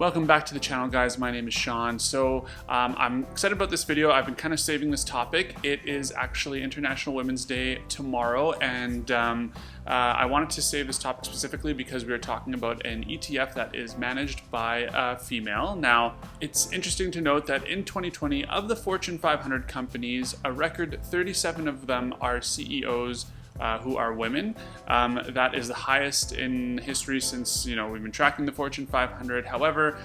Welcome back to the channel, guys. My name is Sean. So I'm excited about this video. I've been kind of saving this topic. It is actually International Women's Day tomorrow, and I wanted to save this topic specifically because we are talking about an ETF that is managed by a female. Now, it's interesting to note that in 2020, of the Fortune 500 companies, a record 37 of them are CEOs who are women. That is the highest in history since, we've been tracking the Fortune 500. However,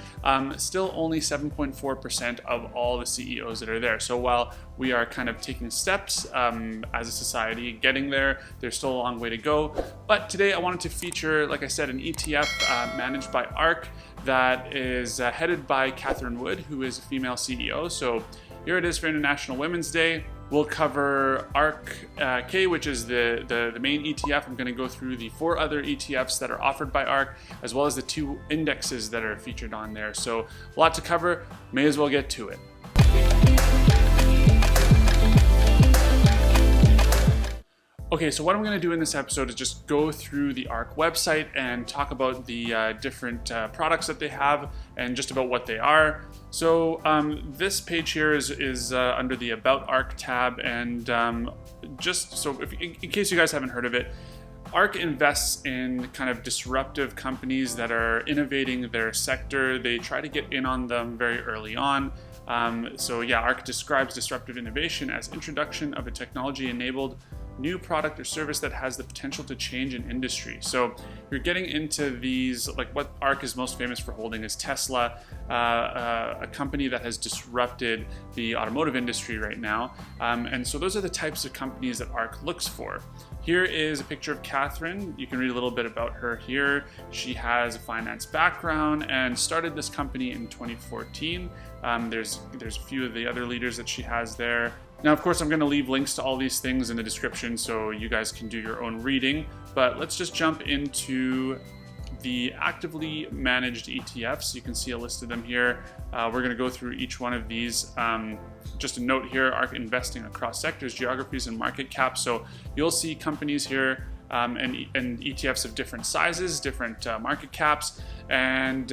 still only 7.4% of all the CEOs that are there. So while we are kind of taking steps as a society getting there, there's still a long way to go. But today I wanted to feature, like I said, an ETF managed by ARK that is headed by Catherine Wood, who is a female CEO. So here it is for International Women's Day. We'll cover ARKK, which is the main ETF. I'm going to go through the 4 other ETFs that are offered by ARK, as well as the 2 indexes that are featured on there. So a lot to cover. May as well get to it. Okay, so what I'm going to do in this episode is just go through the ARK website and talk about the different products that they have and just about what they are. So this page here is under the About ARK tab, and just so in case you guys haven't heard of it, ARK invests in kind of disruptive companies that are innovating their sector. They try to get in on them very early on. So yeah, ARK describes disruptive innovation as introduction of a technology-enabled new product or service that has the potential to change an industry. So you're getting into these, like what ARK is most famous for holding is Tesla, a company that has disrupted the automotive industry right now. And so those are the types of companies that ARK looks for. Here is a picture of Catherine. You can read a little bit about her here. She has a finance background and started this company in 2014. There's a few of the other leaders that she has there. Now, of course, I'm going to leave links to all these things in the description so you guys can do your own reading, but let's just jump into the actively managed ETFs. You can see a list of them here. We're going to go through each one of these. Just a note here, ARK investing across sectors, geographies, and market caps. So you'll see companies here and ETFs of different sizes, different market caps, and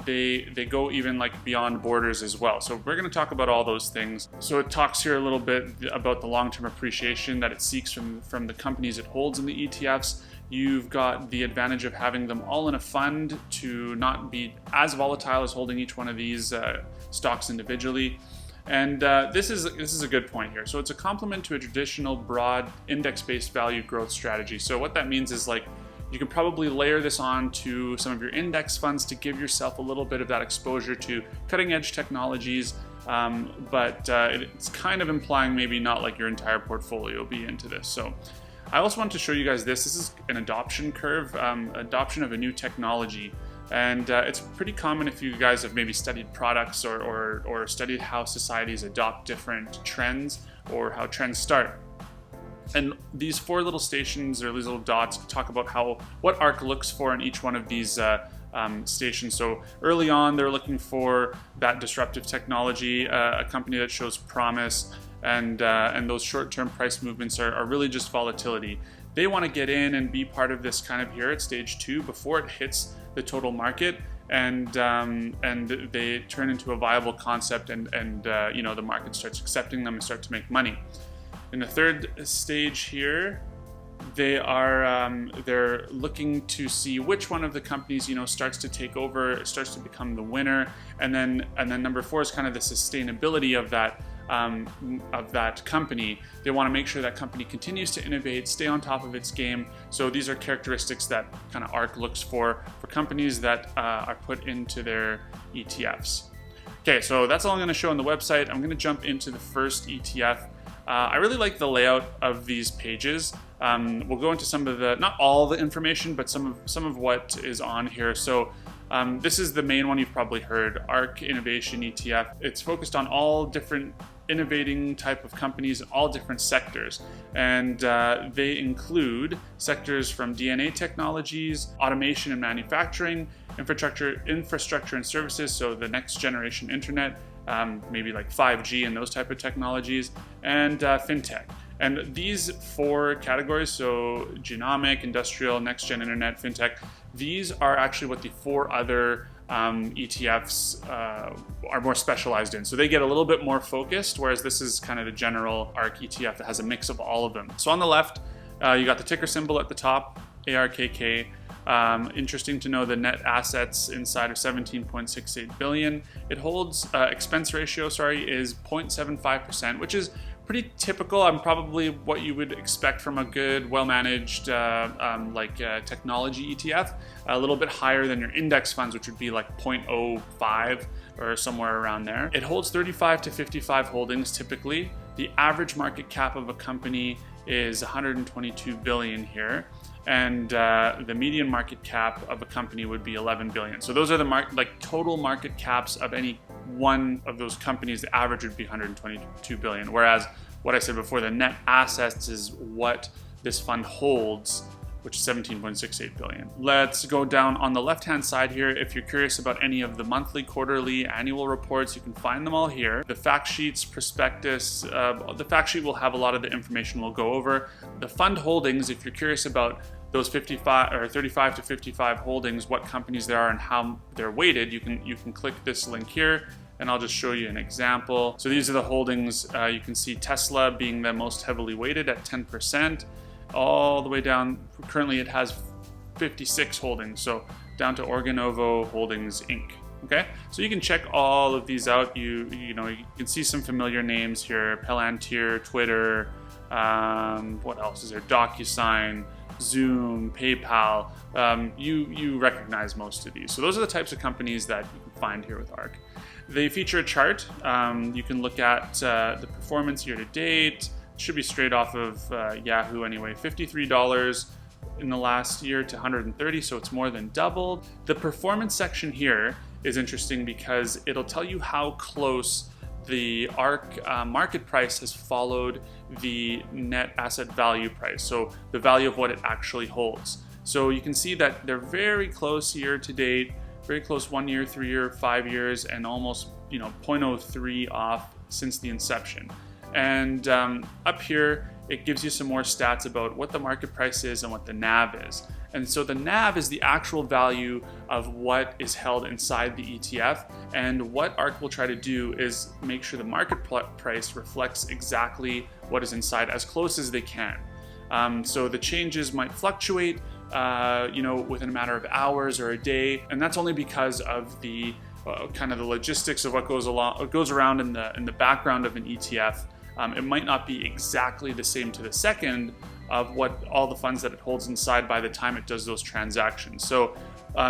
they go even like beyond borders as well. So we're going to talk about all those things. So it talks here a little bit about the long-term appreciation that it seeks from the companies it holds in the ETFs. You've got the advantage of having them all in a fund to not be as volatile as holding each one of these stocks individually. And this is a good point here. So it's a complement to a traditional broad index-based value growth strategy. So what that means is, like, you can probably layer this on to some of your index funds to give yourself a little bit of that exposure to cutting-edge technologies, but it's kind of implying maybe not like your entire portfolio be into this. So I also want to show you guys this. This is an adoption curve, adoption of a new technology. And it's pretty common if you guys have maybe studied products or studied how societies adopt different trends or how trends start. And these 4 little stations or these little dots talk about what ARK looks for in each one of these stations. So early on, they're looking for that disruptive technology, a company that shows promise, and those short-term price movements are really just volatility. They want to get in and be part of this kind of here at stage 2 before it hits the total market, and they turn into a viable concept, and the market starts accepting them and start to make money. In the 3rd stage here, they're looking to see which one of the companies starts to take over, starts to become the winner, and then number 4 is kind of the sustainability of that company. They want to make sure that company continues to innovate, stay on top of its game. So these are characteristics that kind of ARK looks for companies that are put into their ETFs. Okay, so that's all I'm going to show on the website. I'm going to jump into the first ETF. I really like the layout of these pages. We'll go into some of not all the information, but some of what is on here. So this is the main one you've probably heard, ARK Innovation ETF. It's focused on all different innovating type of companies in all different sectors, and they include sectors from DNA technologies, automation and manufacturing, infrastructure and services, so the next generation internet, maybe like 5G and those type of technologies, and Fintech. And these 4 categories, so genomic, industrial, next-gen internet, Fintech, These are actually what the 4 other ETFs are more specialized in. So they get a little bit more focused, whereas this is kind of the general ARK ETF that has a mix of all of them. So on the left, you got the ticker symbol at the top, ARKK. Interesting to know the net assets inside of 17.68 billion. It holds expense ratio, is 0.75%, which is pretty typical. Probably what you would expect from a good, well-managed technology ETF. A little bit higher than your index funds, which would be like 0.05 or somewhere around there. It holds 35 to 55 holdings typically. The average market cap of a company is 122 billion here. And the median market cap of a company would be 11 billion. So those are the total market caps of any one of those companies. The average would be 122 billion. Whereas what I said before, the net assets is what this fund holds, which is 17.68 billion. Let's go down on the left-hand side here. If you're curious about any of the monthly, quarterly, annual reports, you can find them all here. The fact sheets, prospectus, the fact sheet will have a lot of the information we'll go over. The fund holdings, if you're curious about those 55 or 35 to 55 holdings, what companies there are and how they're weighted, you can click this link here, and I'll just show you an example. So these are the holdings. You can see Tesla being the most heavily weighted at 10%, all the way down. Currently it has 56 holdings, so down to Organovo Holdings Inc. Okay, so you can check all of these out. You can see some familiar names here: Palantir, Twitter. What else is there? DocuSign, Zoom, PayPal. You recognize most of these. So those are the types of companies that you can find here with ARK. They feature a chart. You can look at the performance year to date. It should be straight off of Yahoo anyway. $53 in the last year to $130, so it's more than doubled. The performance section here is interesting because it'll tell you how close the ARK market price has followed the net asset value price, so the value of what it actually holds. So you can see that they're very close year to date, very close 1 year, 3 year, 5 years, and almost 0.03 off since the inception. And up here, it gives you some more stats about what the market price is and what the NAV is. And so the NAV is the actual value of what is held inside the ETF. And what ARK will try to do is make sure the market price reflects exactly what is inside as close as they can. So the changes might fluctuate, within a matter of hours or a day. And that's only because of the kind of the logistics of what goes around in the background of an ETF. It might not be exactly the same to the second of what all the funds that it holds inside by the time it does those transactions. So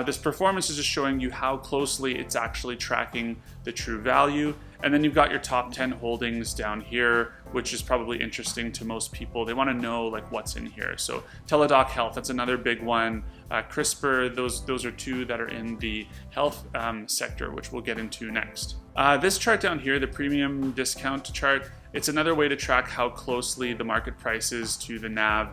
this performance is just showing you how closely it's actually tracking the true value. And then you've got your top 10 holdings down here, which is probably interesting to most people. They want to know what's in here. So Teladoc Health, that's another big one. CRISPR, those are two that are in the health sector, which we'll get into next. This chart down here, the premium discount chart, it's another way to track how closely the market price is to the NAV.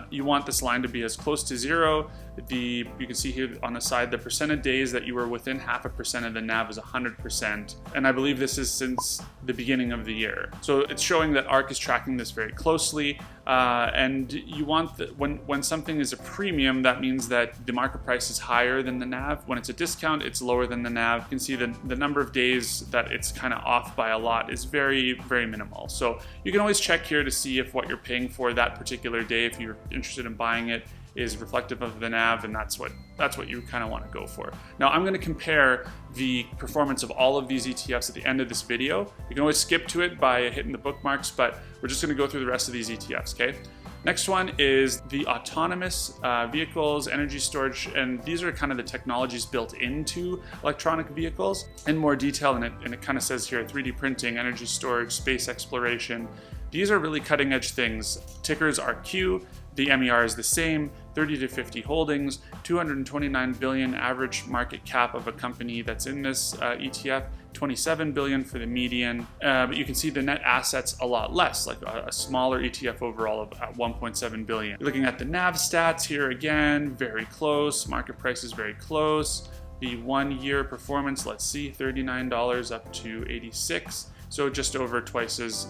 You want this line to be as close to zero. You can see here on the side, the percent of days that you were within 0.5% of the NAV is 100%. And I believe this is since the beginning of the year. So it's showing that ARK is tracking this very closely. And you want when something is a premium, that means that the market price is higher than the NAV. When it's a discount, it's lower than the NAV. You can see the number of days that it's kind of off by a lot is very, very minimal. So you can always check here to see if what you're paying for that particular day, if you're interested in buying it, is reflective of the NAV, and that's what you kind of want to go for. Now I'm going to compare the performance of all of these ETFs at the end of this video. You can always skip to it by hitting the bookmarks, but we're just going to go through the rest of these ETFs, okay? Next one is the autonomous vehicles, energy storage, and these are kind of the technologies built into electronic vehicles in more detail, and it kind of says here 3D printing, energy storage, space exploration. These are really cutting edge things. Tickers are Q, the MER is the same, 30 to 50 holdings, 229 billion average market cap of a company that's in this ETF, 27 billion for the median, but you can see the net assets a lot less, like a smaller ETF overall of 1.7 billion. Looking at the NAV stats here again, very close, market price is very close. The 1 year performance, let's see, $39 up to 86. So just over twice as,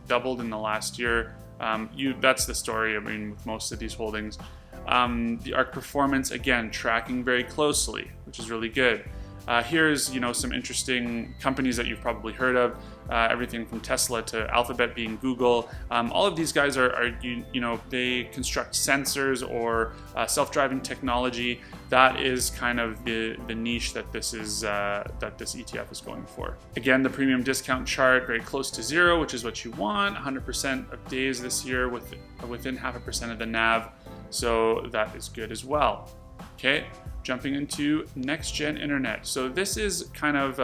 doubled in the last year. That's the story, with most of these holdings. The ARK performance, again, tracking very closely, which is really good. Here's some interesting companies that you've probably heard of. Everything from Tesla to Alphabet being Google. All of these guys they construct sensors or self-driving technology. That is kind of the niche that this ETF is going for. Again, the premium discount chart very close to zero, which is what you want. 100% of days this year within 0.5% of the NAV, so that is good as well. Okay, jumping into next gen internet. So this is kind of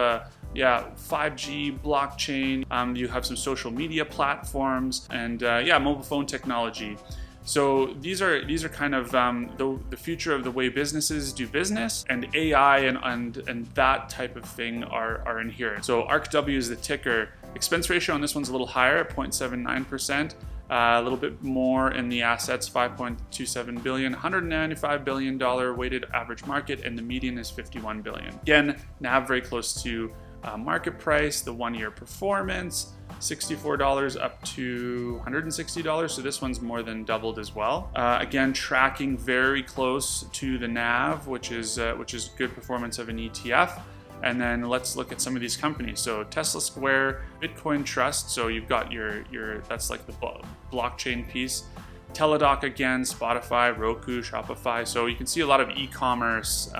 5G blockchain. You have some social media platforms and mobile phone technology. So these are kind of the future of the way businesses do business, and AI and that type of thing are in here. So ARKW is the ticker. Expense ratio on this one's a little higher at 0.79%. A little bit more in the assets, 5.27 billion, $195 billion weighted average market, and the median is 51 billion. Again, NAV very close to market price. The 1 year performance, $64 up to $160. So this one's more than doubled as well. Again, tracking very close to the NAV, which is good performance of an ETF. And then let's look at some of these companies. So Tesla Square, Bitcoin Trust. So you've got your that's like the blockchain piece. Teladoc again, Spotify, Roku, Shopify. So you can see a lot of e-commerce,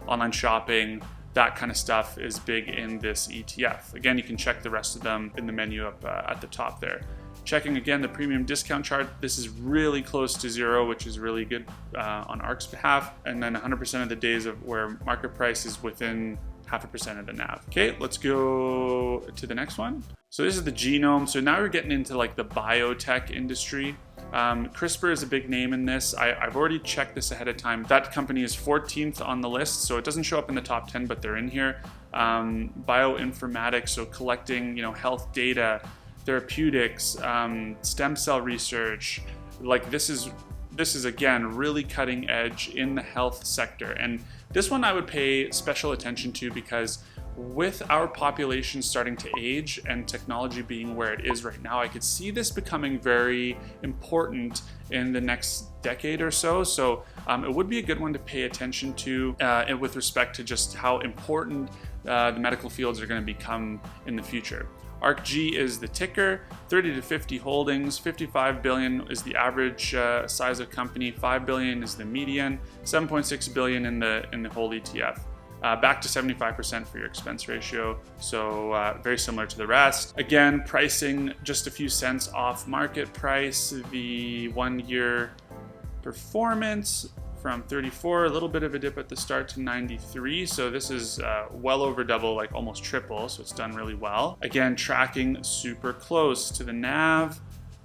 online shopping, that kind of stuff is big in this ETF. Again, you can check the rest of them in the menu up at the top there. Checking again the premium discount chart. This is really close to zero, which is really good on ARK's behalf. And then 100% of the days of where market price is within 0.5% of the NAV. Okay, let's go to the next one. So this is the Genome. So now we're getting into like the biotech industry. CRISPR is a big name in this. I've already checked this ahead of time. That company is 14th on the list, so it doesn't show up in the top 10, but they're in here. Bioinformatics, so collecting health data, therapeutics, stem cell research. Like this is again really cutting edge in the health sector, and this one I would pay special attention to because with our population starting to age and technology being where it is right now, I could see this becoming very important in the next decade or so. So it would be a good one to pay attention to with respect to just how important the medical fields are going to become in the future. ARKG is the ticker, 30 to 50 holdings, 55 billion is the average size of company, 5 billion is the median, 7.6 billion in the whole ETF. Back to 75% for your expense ratio, so very similar to the rest. Again, pricing just a few cents off market price. The 1 year performance from 34, a little bit of a dip at the start to 93. So this is well over double, like almost triple. So it's done really well. Again, tracking super close to the NAV.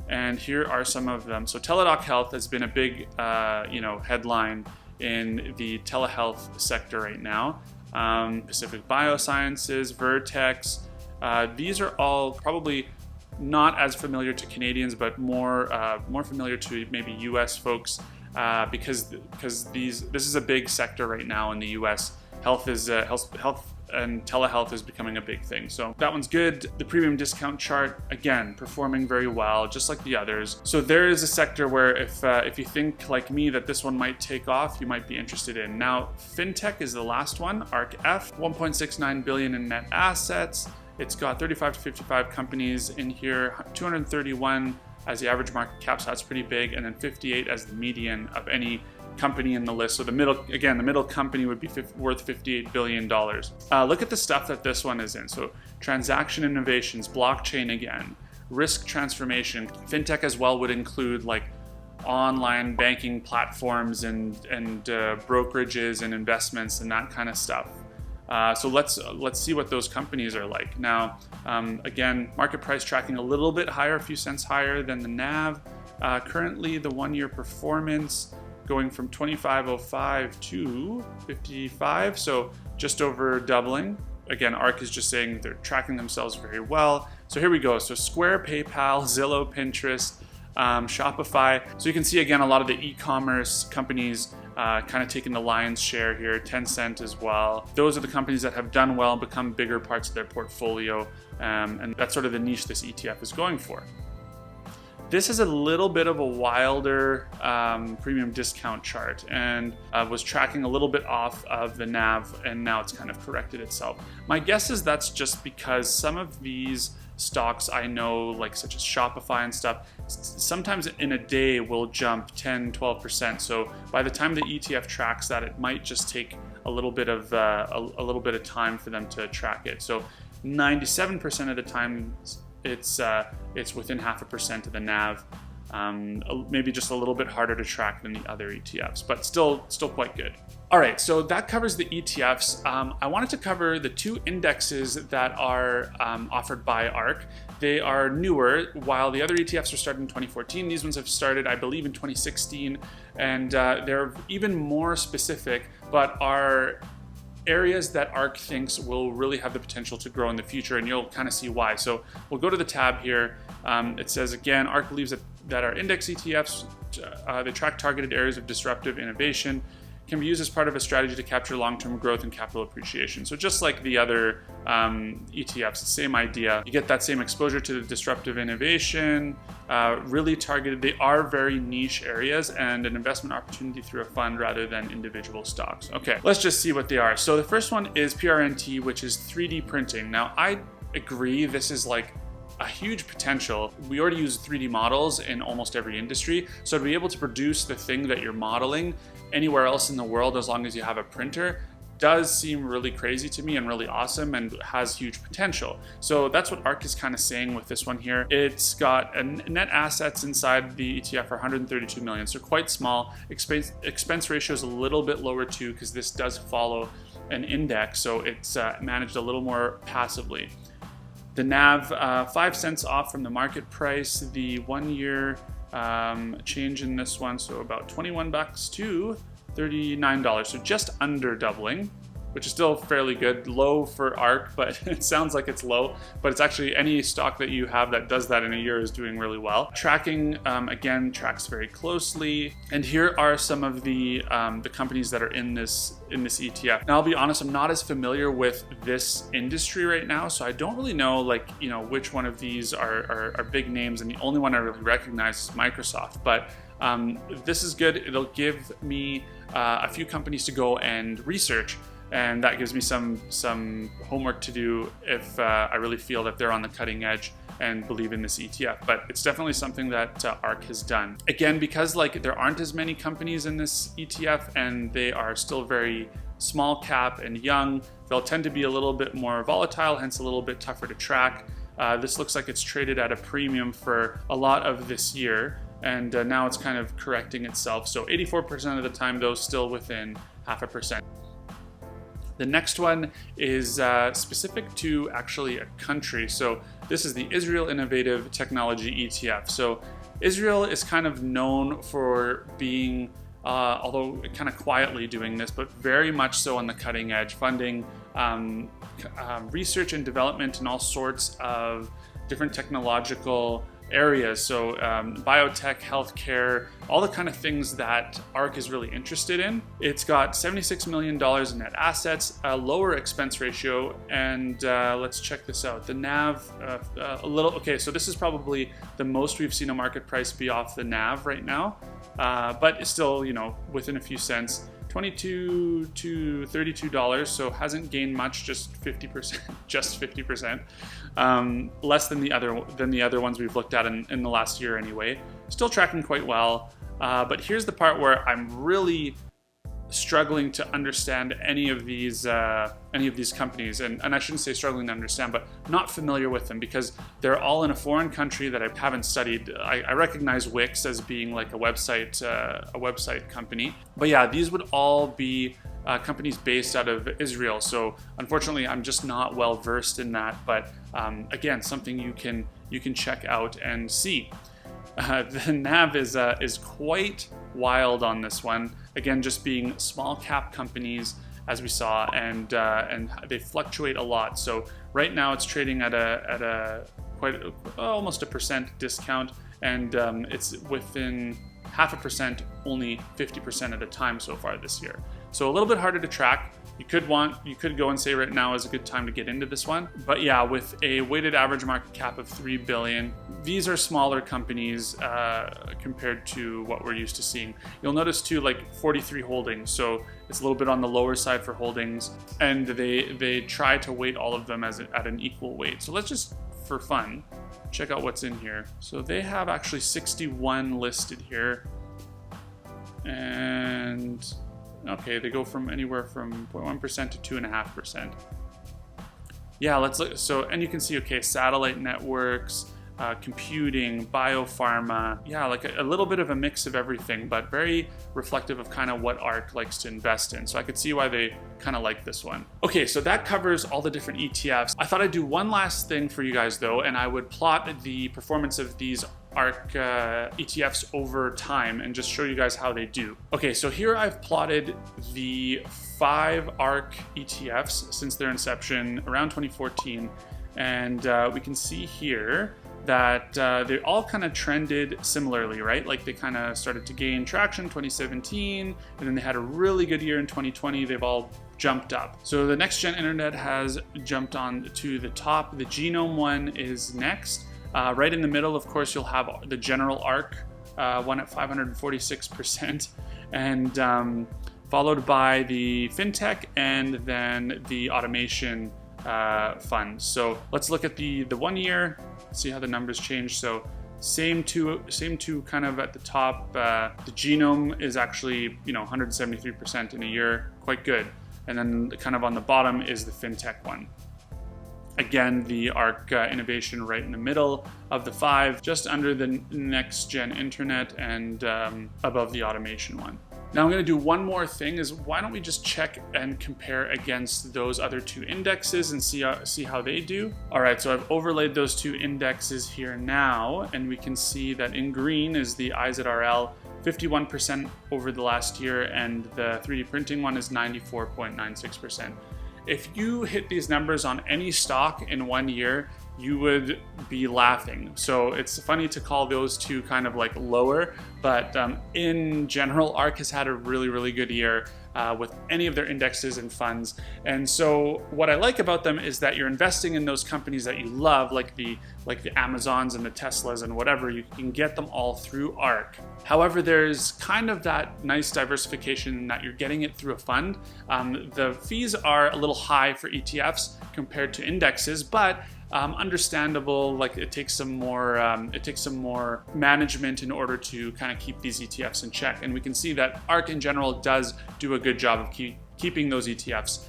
And here are some of them. So Teladoc Health has been a big, headline in the telehealth sector right now. Pacific Biosciences, Vertex. These are all probably not as familiar to Canadians, but more familiar to maybe US folks. Because this is a big sector right now in the U.S. Health and telehealth is becoming a big thing. So that one's good. The premium discount chart, again, performing very well, just like the others. So there is a sector where if you think like me that this one might take off, you might be interested in. Now, Fintech is the last one, ARKF, 1.69 billion in net assets. It's got 35 to 55 companies in here, 231 as the average market cap, so that's pretty big, and then 58 as the median of any company in the list. So the middle company would be worth $58 billion. Look at the stuff that this one is in. So transaction innovations, blockchain again, risk transformation. Fintech as well would include like online banking platforms and brokerages and investments and that kind of stuff. So let's see what those companies are like. Now, again, market price tracking a little bit higher, a few cents higher than the NAV. Currently, the 1 year performance going from 25.05 to 55, so just over doubling. Again, ARK is just saying they're tracking themselves very well. So here we go. So Square, PayPal, Zillow, Pinterest, Shopify. So you can see again a lot of the e-commerce companies kind of taking the lion's share here, Tencent as well. Those are the companies that have done well and become bigger parts of their portfolio, and that's sort of the niche this ETF is going for. This is a little bit of a wilder premium discount chart, and was tracking a little bit off of the NAV, and now it's kind of corrected itself. My guess is that's just because some of these stocks I know, like such as Shopify and stuff, sometimes in a day will jump 10-12%. So by the time the ETF tracks that, it might just take a little bit of time for them to track it. So 97% of the time it's within 0.5% of the NAV. Maybe just a little bit harder to track than the other ETFs, but still quite good. All right, so that covers the ETFs. I wanted to cover the two indexes that are offered by ARK. They are newer. While the other ETFs were started in 2014, these ones have started, I believe, in 2016, and they're even more specific, but are areas that ARK thinks will really have the potential to grow in the future, and you'll kind of see why. So we'll go to the tab here. It says, again, ARK believes that our index ETFs, they track targeted areas of disruptive innovation, can be used as part of a strategy to capture long-term growth and capital appreciation. So just like the other ETFs, the same idea. You get that same exposure to the disruptive innovation, really targeted. They are very niche areas and an investment opportunity through a fund rather than individual stocks. Okay, let's just see what they are. So the first one is PRNT, which is 3D printing. Now, I agree, this is like a huge potential. We already use 3D models in almost every industry. So to be able to produce the thing that you're modeling anywhere else in the world, as long as you have a printer, does seem really crazy to me and really awesome and has huge potential. So that's what ARK is kind of saying with this one here. It's got net assets inside the ETF are 132 million, so quite small. Expense ratio is a little bit lower too, because this does follow an index, so it's managed a little more passively. The NAV, 5 cents off from the market price. The 1 year change in this one, so about 21 bucks to $39, so just under doubling, which is still fairly good. Low for ARK, but it sounds like it's low, but it's actually any stock that you have that does that in a year is doing really well. Tracking, again, tracks very closely. And here are some of the companies that are in this ETF. Now, I'll be honest, I'm not as familiar with this industry right now, so I don't really know, like, you know, which one of these are big names, and the only one I really recognize is Microsoft. But this is good. It'll give me a few companies to go and research, and that gives me some homework to do if I really feel that they're on the cutting edge and believe in this ETF. But it's definitely something that ARK has done. Again, because like there aren't as many companies in this ETF and they are still very small cap and young, they'll tend to be a little bit more volatile, hence a little bit tougher to track. This looks like it's traded at a premium for a lot of this year, and now it's kind of correcting itself. So 84% of the time, though, still within 0.5%. The next one is specific to actually a country. So this is the Israel Innovative Technology ETF. So Israel is kind of known for being, although kind of quietly doing this, but very much so on the cutting edge, funding research and development in all sorts of different technological areas. So biotech, healthcare, all the kind of things that ARK is really interested in. It's got $76 million in net assets, a lower expense ratio, and let's check this out. The NAV, a little, okay, so this is probably the most we've seen a market price be off the NAV right now, but it's still, you know, within a few cents. $22 to $32, so hasn't gained much, just 50%, just 50%, less than the other ones we've looked at in the last year anyway. Still tracking quite well, but here's the part where I'm really struggling to understand any of these companies, and I shouldn't say struggling to understand, but not familiar with them because they're all in a foreign country that I haven't studied. I recognize Wix as being like a website company, but yeah, these would all be companies based out of Israel. So unfortunately, I'm just not well versed in that. But again, something you can check out and see. The NAV is quite wild on this one. Again, just being small cap companies, as we saw, and they fluctuate a lot. So right now it's trading at a almost a percent discount, and it's within 0.5%, only 50% of the time so far this year. So a little bit harder to track. You could go and say right now is a good time to get into this one. But yeah, with a weighted average market cap of 3 billion, these are smaller companies compared to what we're used to seeing. You'll notice too, like 43 holdings. So it's a little bit on the lower side for holdings, and they try to weight all of them at an equal weight. So let's just, for fun, check out what's in here. So they have actually 61 listed here. And okay, they go from anywhere from 0.1% to 2.5%. Yeah, let's look. So, and you can see, okay, satellite networks, computing, biopharma. Yeah, like a little bit of a mix of everything, but very reflective of kind of what ARK likes to invest in. So I could see why they kind of like this one. Okay, so that covers all the different ETFs. I thought I'd do one last thing for you guys though, and I would plot the performance of these ARK ETFs over time and just show you guys how they do. Okay, so here I've plotted the 5 ARK ETFs since their inception around 2014, and we can see here that they all kind of trended similarly, right? Like they kind of started to gain traction in 2017, and then they had a really good year in 2020. They've all jumped up. So the next gen internet has jumped on to the top. The Genome one is next. Right in the middle, of course, you'll have the general ARK one at 546%, and followed by the Fintech and then the automation fund. So let's look at the 1 year, see how the numbers change. So same two kind of at the top. The Genome is actually 173% in a year, quite good. And then kind of on the bottom is the Fintech one. Again, the ARK innovation right in the middle of the 5, just under the next gen internet and above the automation one. Now I'm going to do one more thing, is why don't we just check and compare against those other 2 indexes and see how they do. All right, so I've overlaid those 2 indexes here now, and we can see that in green is the IZRL, 51% over the last year, and the 3D printing one is 94.96%. If you hit these numbers on any stock in 1 year, you would be laughing. So it's funny to call those 2 kind of like lower, but in general, ARK has had a really, really good year with any of their indexes and funds. And so what I like about them is that you're investing in those companies that you love, like the Amazons and the Teslas and whatever. You can get them all through ARK. However, there's kind of that nice diversification in that you're getting it through a fund. The fees are a little high for ETFs compared to indexes, but understandable. Like it takes some more management in order to kind of keep these ETFs in check. And we can see that ARK in general does do a good job of keeping those ETFs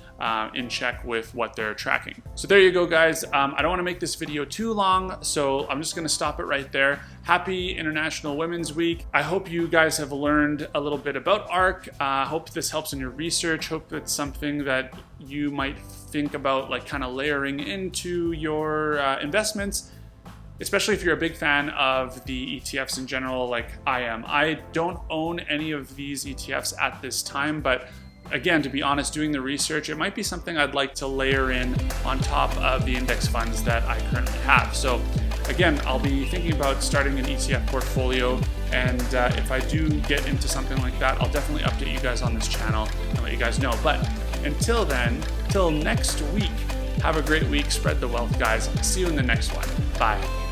in check with what they're tracking. So there you go, guys. I don't want to make this video too long, so I'm just going to stop it right there. Happy International Women's Week. I hope you guys have learned a little bit about ARK. Hope this helps in your research. Hope it's something that you might think about, like kind of layering into your investments, especially if you're a big fan of the ETFs in general, like I am. I don't own any of these ETFs at this time, but again, to be honest, doing the research, it might be something I'd like to layer in on top of the index funds that I currently have. So again, I'll be thinking about starting an ETF portfolio, and if I do get into something like that, I'll definitely update you guys on this channel and let you guys know. But until then, till next week, have a great week, spread the wealth, guys. See you in the next one. Bye.